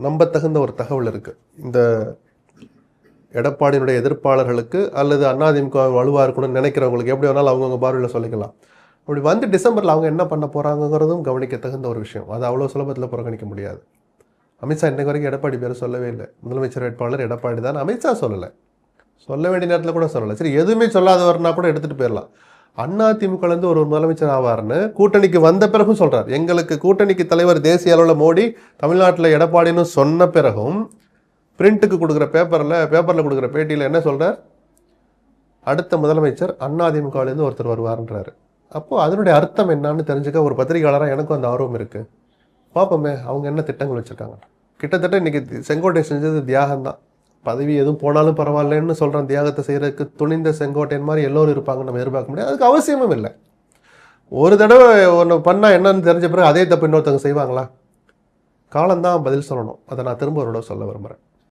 நம்பத்தகுந்த ஒரு தகவல் இருக்குது. இந்த எடப்பாடியினுடைய எதிர்ப்பாளர்களுக்கு அல்லது அதிமுக வலுவாக இருக்கணும்னு நினைக்கிறவங்களுக்கு எப்படி வேணாலும் அவங்கவுங்க பார்வையில் சொல்லிக்கலாம். அப்படி வந்து டிசம்பரில் அவங்க என்ன பண்ண போகிறாங்கிறதும் கவனிக்க தகுந்த ஒரு விஷயம். அது அவ்வளோ சுலபத்தில் புறக்கணிக்க முடியாது. அமித்ஷா இன்னைக்கு வரைக்கும் எடப்பாடி பேரை சொல்லவே இல்லை. முதலமைச்சர் வேட்பாளர் எடப்பாடி தான். அமித்ஷா சொல்லலை, சொல்ல வேண்டிய நேரத்தில் கூட சொல்லலை. சரி, எதுவுமே சொல்லாதவர்னா கூட எடுத்துகிட்டு போயிடலாம். அதிமுகலேருந்து ஒரு முதலமைச்சர் ஆவார்னு கூட்டணிக்கு வந்த பிறகும் சொல்கிறார். எங்களுக்கு கூட்டணிக்கு தலைவர் தேசிய அளவில் மோடி, தமிழ்நாட்டில் எடப்பாடின்னு சொன்ன பிறகும் பிரிண்ட்டுக்கு கொடுக்குற பேப்பரில் கொடுக்குற பேட்டியில் என்ன சொல்கிறார்? அடுத்த முதலமைச்சர் அதிமுகலேருந்து ஒருத்தர் வருவார்ன்றாரு. அப்போது அதனுடைய அர்த்தம் என்னன்னு தெரிஞ்சுக்க ஒரு பத்திரிகையாளராக எனக்கும் அந்த ஆர்வம் இருக்குது. பார்ப்போமே அவங்க என்ன திட்டங்கள் வச்சுருக்காங்க. கிட்டத்தட்ட இன்றைக்கி செங்கோட்டை செஞ்சது தியாகம் தான். பதவி எதுவும் போனாலும் பரவாயில்லன்னு சொல்கிறேன். தியாகத்தை செய்கிறதுக்கு துணிந்த செங்கோட்டையன் மாதிரி எல்லோரும் இருப்பாங்கன்னு நம்ம எதிர்பார்க்க முடியாது. அதுக்கு அவசியமும் இல்லை. ஒரு தடவை ஒன்று பண்ணால் என்னன்னு தெரிஞ்ச பிறகு அதே தப்பு இன்னொருத்தவங்க செய்வாங்களா? காலம்தான் பதில் சொல்லணும். அதை நான் திரும்ப ஒரு தடவை சொல்ல விரும்புகிறேன்.